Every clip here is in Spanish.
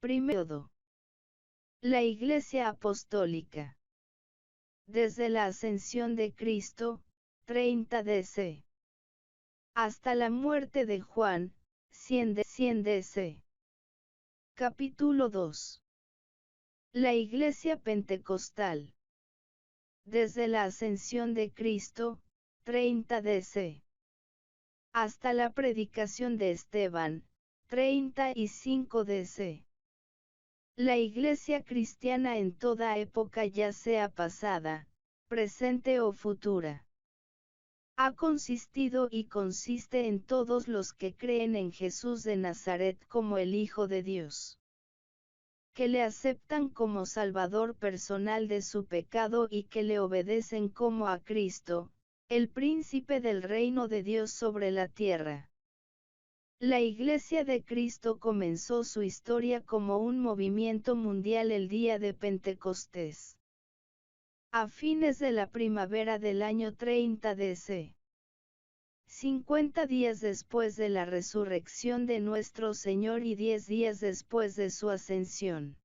Primero. La Iglesia Apostólica. Desde la ascensión de Cristo, 30 DC. Hasta la muerte de Juan, 100 DC. Capítulo 2. La Iglesia Pentecostal. Desde la ascensión de Cristo, 30 DC. Hasta la predicación de Esteban, 35 DC. La Iglesia cristiana en toda época, ya sea pasada, presente o futura, ha consistido y consiste en todos los que creen en Jesús de Nazaret como el Hijo de Dios, que le aceptan como Salvador personal de su pecado y que le obedecen como a Cristo, el príncipe del reino de Dios sobre la tierra. La Iglesia de Cristo comenzó su historia como un movimiento mundial el día de Pentecostés, a fines de la primavera del año 30 DC. 50 días después de la resurrección de nuestro Señor y 10 días después de su ascensión.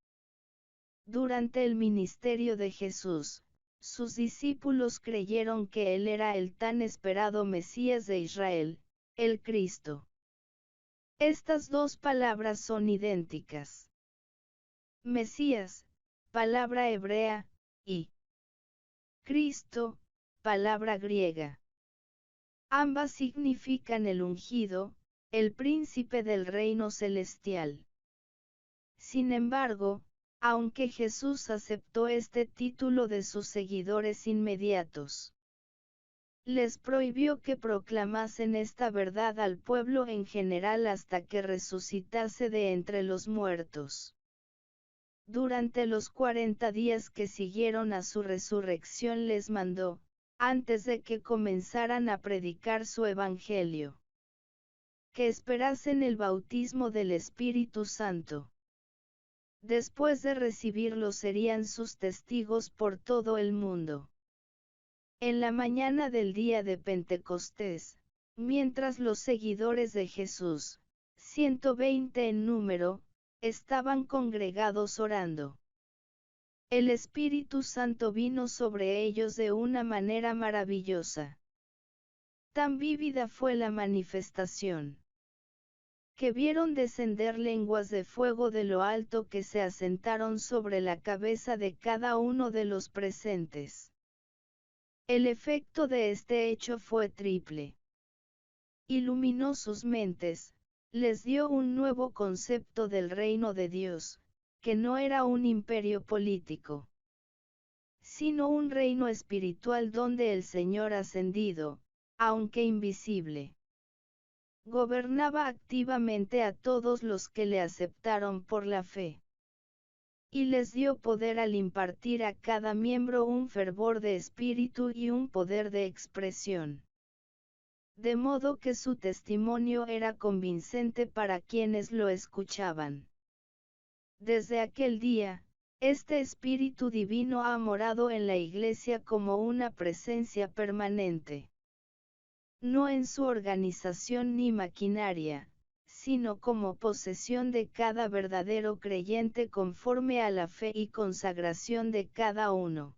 Durante el ministerio de Jesús, sus discípulos creyeron que Él era el tan esperado Mesías de Israel, el Cristo. Estas dos palabras son idénticas. Mesías, palabra hebrea, y Cristo, palabra griega. Ambas significan el ungido, el príncipe del reino celestial. Sin embargo, aunque Jesús aceptó este título de sus seguidores inmediatos, les prohibió que proclamasen esta verdad al pueblo en general hasta que resucitase de entre los muertos. Durante los 40 días que siguieron a su resurrección les mandó, antes de que comenzaran a predicar su evangelio, que esperasen el bautismo del Espíritu Santo. Después de recibirlo serían sus testigos por todo el mundo. En la mañana del día de Pentecostés, mientras los seguidores de Jesús, 120 en número, estaban congregados orando, el Espíritu Santo vino sobre ellos de una manera maravillosa. Tan vívida fue la manifestación, que vieron descender lenguas de fuego de lo alto que se asentaron sobre la cabeza de cada uno de los presentes. El efecto de este hecho fue triple. Iluminó sus mentes, les dio un nuevo concepto del reino de Dios, que no era un imperio político, sino un reino espiritual donde el Señor ascendido, aunque invisible, gobernaba activamente a todos los que le aceptaron por la fe. Y les dio poder al impartir a cada miembro un fervor de espíritu y un poder de expresión. De modo que su testimonio era convincente para quienes lo escuchaban. Desde aquel día, este Espíritu Divino ha morado en la Iglesia como una presencia permanente. No en su organización ni maquinaria, sino como posesión de cada verdadero creyente conforme a la fe y consagración de cada uno.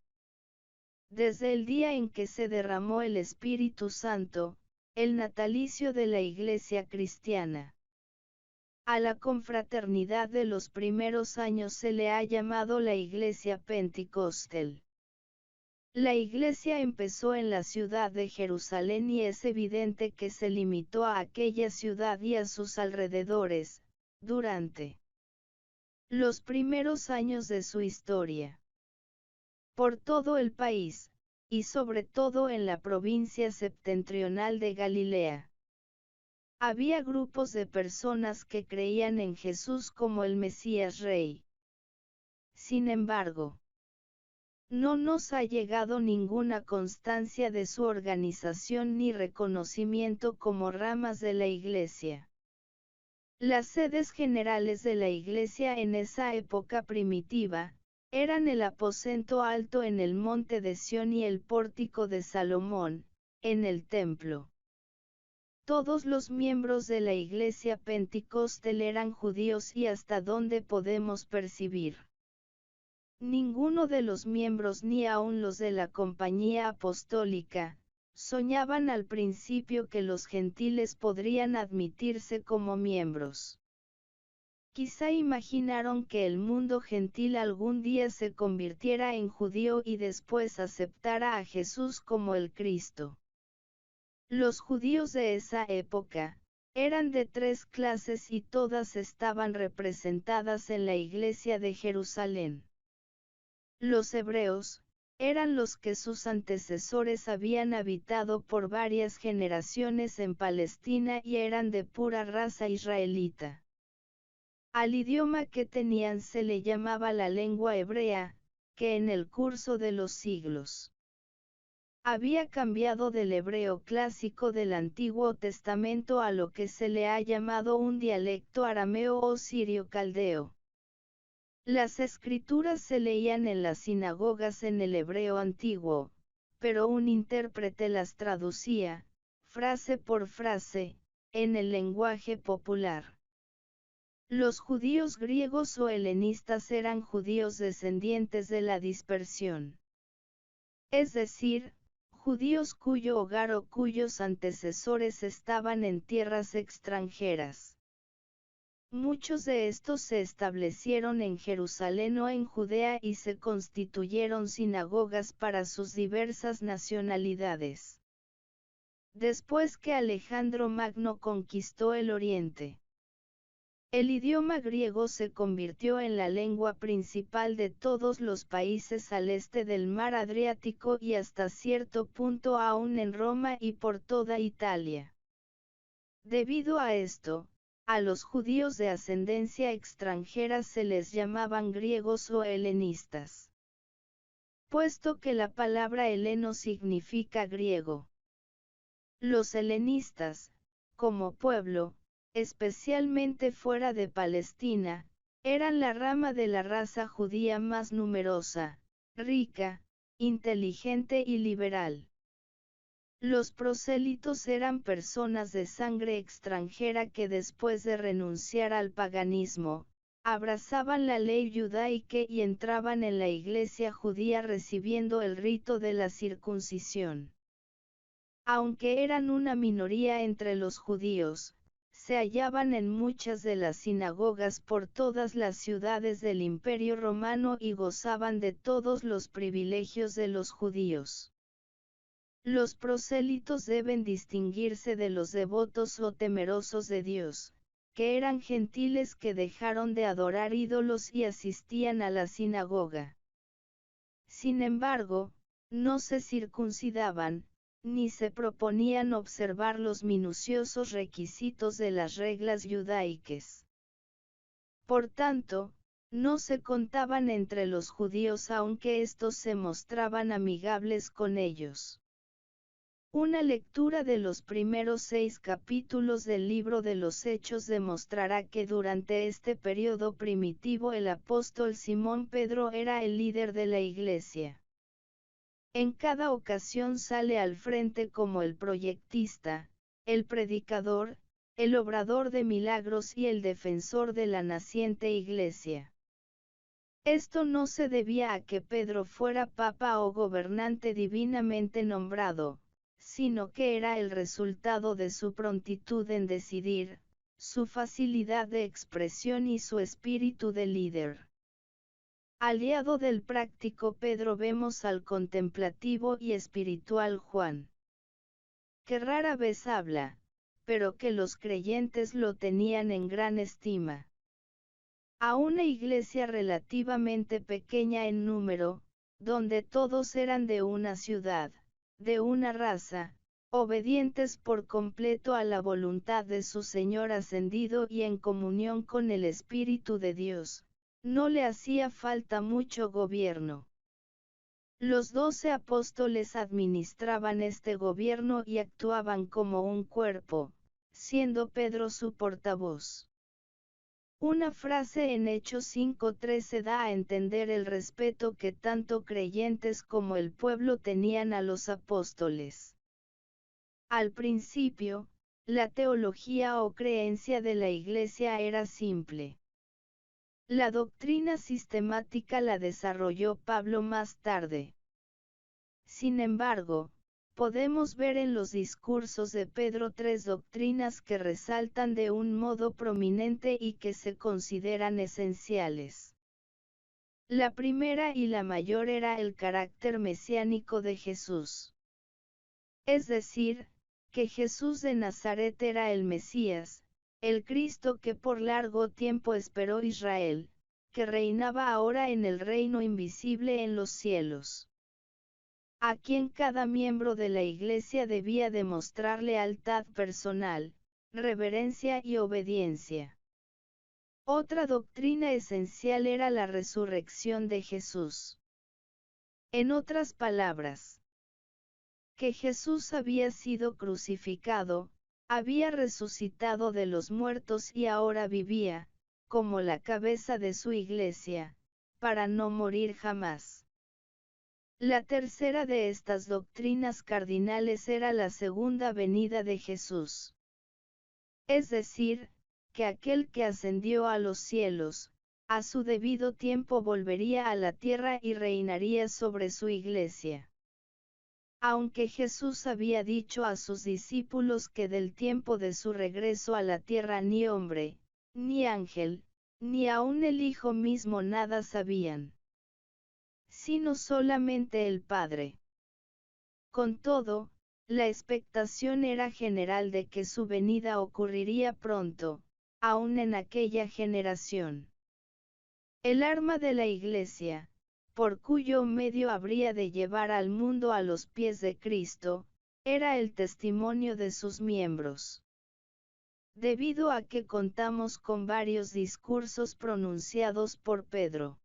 Desde el día en que se derramó el Espíritu Santo, el natalicio de la Iglesia cristiana, a la confraternidad de los primeros años se le ha llamado la Iglesia Pentecostal. La Iglesia empezó en la ciudad de Jerusalén y es evidente que se limitó a aquella ciudad y a sus alrededores, durante los primeros años de su historia. Por todo el país, y sobre todo en la provincia septentrional de Galilea, había grupos de personas que creían en Jesús como el Mesías Rey. Sin embargo, no nos ha llegado ninguna constancia de su organización ni reconocimiento como ramas de la Iglesia. Las sedes generales de la Iglesia en esa época primitiva, eran el aposento alto en el monte de Sión y el pórtico de Salomón, en el templo. Todos los miembros de la Iglesia Pentecostal eran judíos y hasta donde podemos percibir. Ninguno de los miembros ni aun los de la Compañía Apostólica, soñaban al principio que los gentiles podrían admitirse como miembros. Quizá imaginaron que el mundo gentil algún día se convirtiera en judío y después aceptara a Jesús como el Cristo. Los judíos de esa época, eran de 3 clases y todas estaban representadas en la Iglesia de Jerusalén. Los hebreos, eran los que sus antecesores habían habitado por varias generaciones en Palestina y eran de pura raza israelita. Al idioma que tenían se le llamaba la lengua hebrea, que en el curso de los siglos había cambiado del hebreo clásico del Antiguo Testamento a lo que se le ha llamado un dialecto arameo o sirio-caldeo. Las escrituras se leían en las sinagogas en el hebreo antiguo, pero un intérprete las traducía, frase por frase, en el lenguaje popular. Los judíos griegos o helenistas eran judíos descendientes de la dispersión. Es decir, judíos cuyo hogar o cuyos antecesores estaban en tierras extranjeras. Muchos de estos se establecieron en Jerusalén o en Judea y se constituyeron sinagogas para sus diversas nacionalidades. Después que Alejandro Magno conquistó el Oriente, el idioma griego se convirtió en la lengua principal de todos los países al este del mar Adriático y hasta cierto punto aún en Roma y por toda Italia. Debido a esto, a los judíos de ascendencia extranjera se les llamaban griegos o helenistas. Puesto que la palabra heleno significa griego. Los helenistas, como pueblo, especialmente fuera de Palestina, eran la rama de la raza judía más numerosa, rica, inteligente y liberal. Los prosélitos eran personas de sangre extranjera que después de renunciar al paganismo, abrazaban la ley judaica y entraban en la iglesia judía recibiendo el rito de la circuncisión. Aunque eran una minoría entre los judíos, se hallaban en muchas de las sinagogas por todas las ciudades del Imperio Romano y gozaban de todos los privilegios de los judíos. Los prosélitos deben distinguirse de los devotos o temerosos de Dios, que eran gentiles que dejaron de adorar ídolos y asistían a la sinagoga. Sin embargo, no se circuncidaban, ni se proponían observar los minuciosos requisitos de las reglas judaicas. Por tanto, no se contaban entre los judíos aunque estos se mostraban amigables con ellos. Una lectura de los primeros 6 capítulos del libro de los Hechos demostrará que durante este periodo primitivo el apóstol Simón Pedro era el líder de la iglesia. En cada ocasión sale al frente como el proyectista, el predicador, el obrador de milagros y el defensor de la naciente iglesia. Esto no se debía a que Pedro fuera papa o gobernante divinamente nombrado, sino que era el resultado de su prontitud en decidir, su facilidad de expresión y su espíritu de líder. Aliado del práctico Pedro vemos al contemplativo y espiritual Juan, que rara vez habla, pero que los creyentes lo tenían en gran estima. A una iglesia relativamente pequeña en número, donde todos eran de una ciudad, de una raza, obedientes por completo a la voluntad de su Señor ascendido y en comunión con el Espíritu de Dios, no le hacía falta mucho gobierno. Los 12 apóstoles administraban este gobierno y actuaban como un cuerpo, siendo Pedro su portavoz. Una frase en Hechos 5:13 da a entender el respeto que tanto creyentes como el pueblo tenían a los apóstoles. Al principio, La teología o creencia de la Iglesia era simple. La doctrina sistemática la desarrolló Pablo más tarde. Sin embargo, podemos ver en los discursos de Pedro tres doctrinas que resaltan de un modo prominente y que se consideran esenciales. La primera y la mayor era el carácter mesiánico de Jesús. Es decir, que Jesús de Nazaret era el Mesías, el Cristo que por largo tiempo esperó Israel, que reinaba ahora en el reino invisible en los cielos, a quien cada miembro de la Iglesia debía demostrar lealtad personal, reverencia y obediencia. Otra doctrina esencial era la resurrección de Jesús. En otras palabras, que Jesús había sido crucificado, había resucitado de los muertos y ahora vivía, como la cabeza de su Iglesia, para no morir jamás. La tercera de estas doctrinas cardinales era la segunda venida de Jesús. Es decir, que aquel que ascendió a los cielos, a su debido tiempo volvería a la tierra y reinaría sobre su Iglesia. Aunque Jesús había dicho a sus discípulos que del tiempo de su regreso a la tierra ni hombre, ni ángel, ni aun el Hijo mismo nada sabían, sino solamente el Padre. Con todo, la expectación era general de que su venida ocurriría pronto, aun en aquella generación. El arma de la Iglesia, por cuyo medio habría de llevar al mundo a los pies de Cristo, era el testimonio de sus miembros. Debido a que contamos con varios discursos pronunciados por Pedro,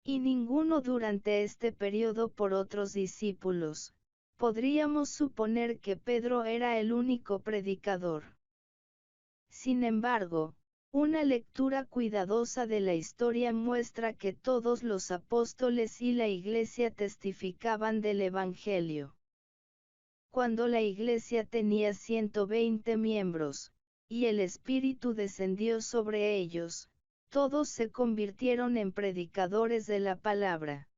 y ninguno durante este periodo por otros discípulos, podríamos suponer que Pedro era el único predicador. Sin embargo, una lectura cuidadosa de la historia muestra que todos los apóstoles y la Iglesia testificaban del Evangelio. Cuando la Iglesia tenía 120 miembros, y el Espíritu descendió sobre ellos, todos se convirtieron en predicadores de la palabra.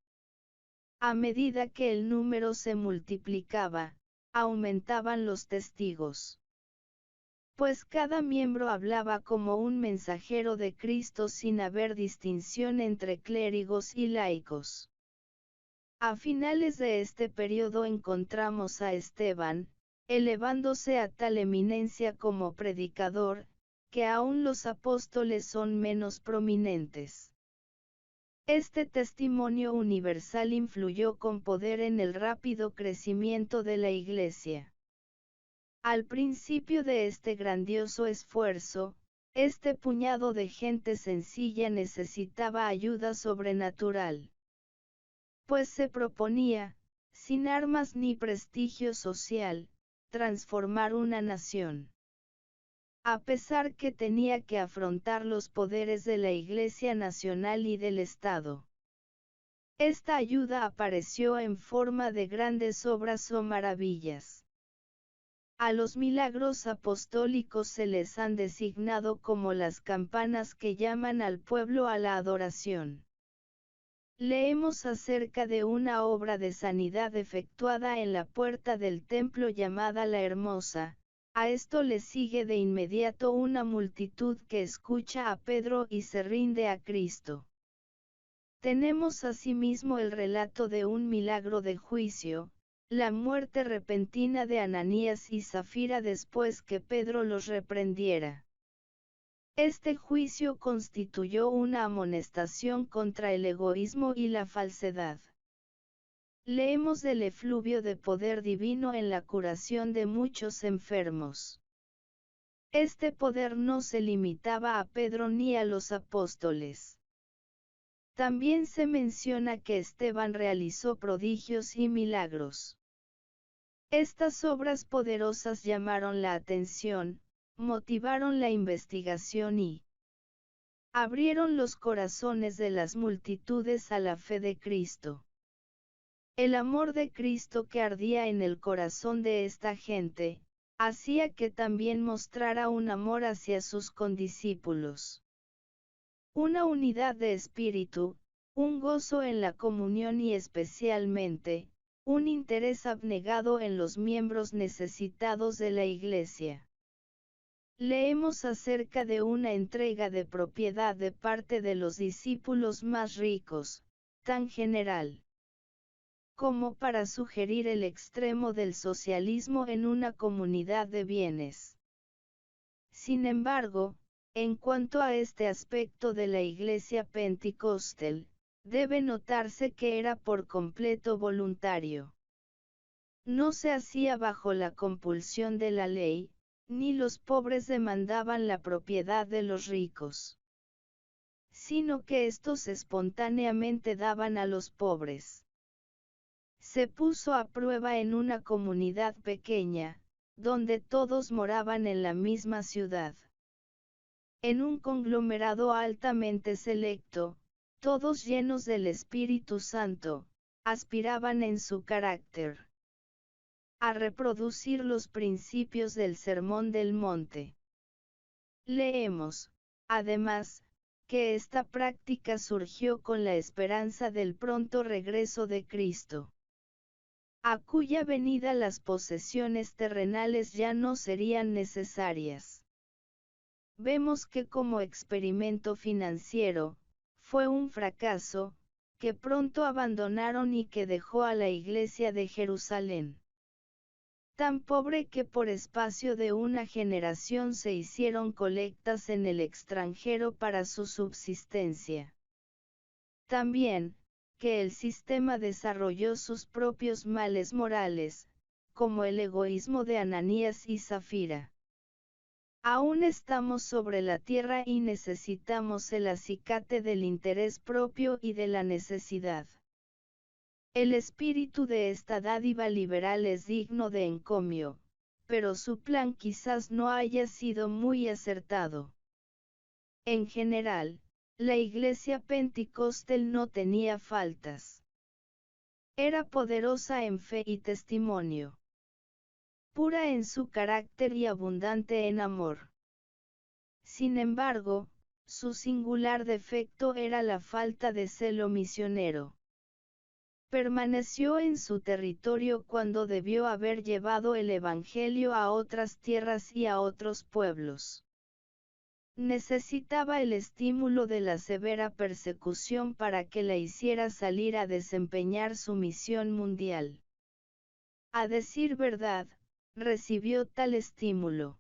A medida que el número se multiplicaba, aumentaban los testigos. Pues cada miembro hablaba como un mensajero de Cristo sin haber distinción entre clérigos y laicos. A finales de este periodo encontramos a Esteban, elevándose a tal eminencia como predicador, que aún los apóstoles son menos prominentes. Este testimonio universal influyó con poder en el rápido crecimiento de la Iglesia. Al principio de este grandioso esfuerzo, este puñado de gente sencilla necesitaba ayuda sobrenatural. Pues se proponía, sin armas ni prestigio social, transformar una nación. A pesar que tenía que afrontar los poderes de la Iglesia Nacional y del Estado. Esta ayuda apareció en forma de grandes obras o maravillas. A los milagros apostólicos se les han designado como las campanas que llaman al pueblo a la adoración. Leemos acerca de una obra de sanidad efectuada en la puerta del templo llamada La Hermosa. A esto le sigue de inmediato una multitud que escucha a Pedro y se rinde a Cristo. Tenemos asimismo el relato de un milagro de juicio, la muerte repentina de Ananías y Zafira después que Pedro los reprendiera. Este juicio constituyó una amonestación contra el egoísmo y la falsedad. Leemos del efluvio de poder divino en la curación de muchos enfermos. Este poder no se limitaba a Pedro ni a los apóstoles. También se menciona que Esteban realizó prodigios y milagros. Estas obras poderosas llamaron la atención, motivaron la investigación y abrieron los corazones de las multitudes a la fe de Cristo. El amor de Cristo que ardía en el corazón de esta gente, hacía que también mostrara un amor hacia sus condiscípulos. Una unidad de espíritu, un gozo en la comunión y especialmente, un interés abnegado en los miembros necesitados de la Iglesia. Leemos acerca de una entrega de propiedad de parte de los discípulos más ricos, tan general como para sugerir el extremo del socialismo en una comunidad de bienes. Sin embargo, en cuanto a este aspecto de la Iglesia Pentecostal, debe notarse que era por completo voluntario. No se hacía bajo la compulsión de la ley, ni los pobres demandaban la propiedad de los ricos, sino que éstos espontáneamente daban a los pobres. Se puso a prueba en una comunidad pequeña, donde todos moraban en la misma ciudad. En un conglomerado altamente selecto, todos llenos del Espíritu Santo, aspiraban en su carácter a reproducir los principios del Sermón del Monte. Leemos, además, que esta práctica surgió con la esperanza del pronto regreso de Cristo, a cuya venida las posesiones terrenales ya no serían necesarias. Vemos que como experimento financiero, fue un fracaso, que pronto abandonaron y que dejó a la Iglesia de Jerusalén tan pobre que por espacio de una generación se hicieron colectas en el extranjero para su subsistencia. También, que el sistema desarrolló sus propios males morales, como el egoísmo de Ananías y Zafira. Aún estamos sobre la tierra y necesitamos el acicate del interés propio y de la necesidad. El espíritu de esta dádiva liberal es digno de encomio, pero su plan quizás no haya sido muy acertado. En general, la Iglesia Pentecostal no tenía faltas. Era poderosa en fe y testimonio, pura en su carácter y abundante en amor. Sin embargo, su singular defecto era la falta de celo misionero. Permaneció en su territorio cuando debió haber llevado el Evangelio a otras tierras y a otros pueblos. Necesitaba el estímulo de la severa persecución para que la hiciera salir a desempeñar su misión mundial. A decir verdad, recibió tal estímulo.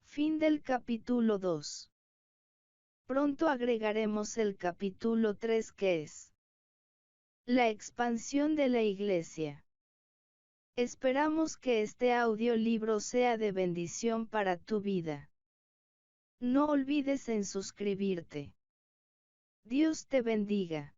Fin del capítulo 2. Pronto agregaremos el capítulo 3 que es la expansión de la Iglesia. Esperamos que este audiolibro sea de bendición para tu vida. No olvides en suscribirte. Dios te bendiga.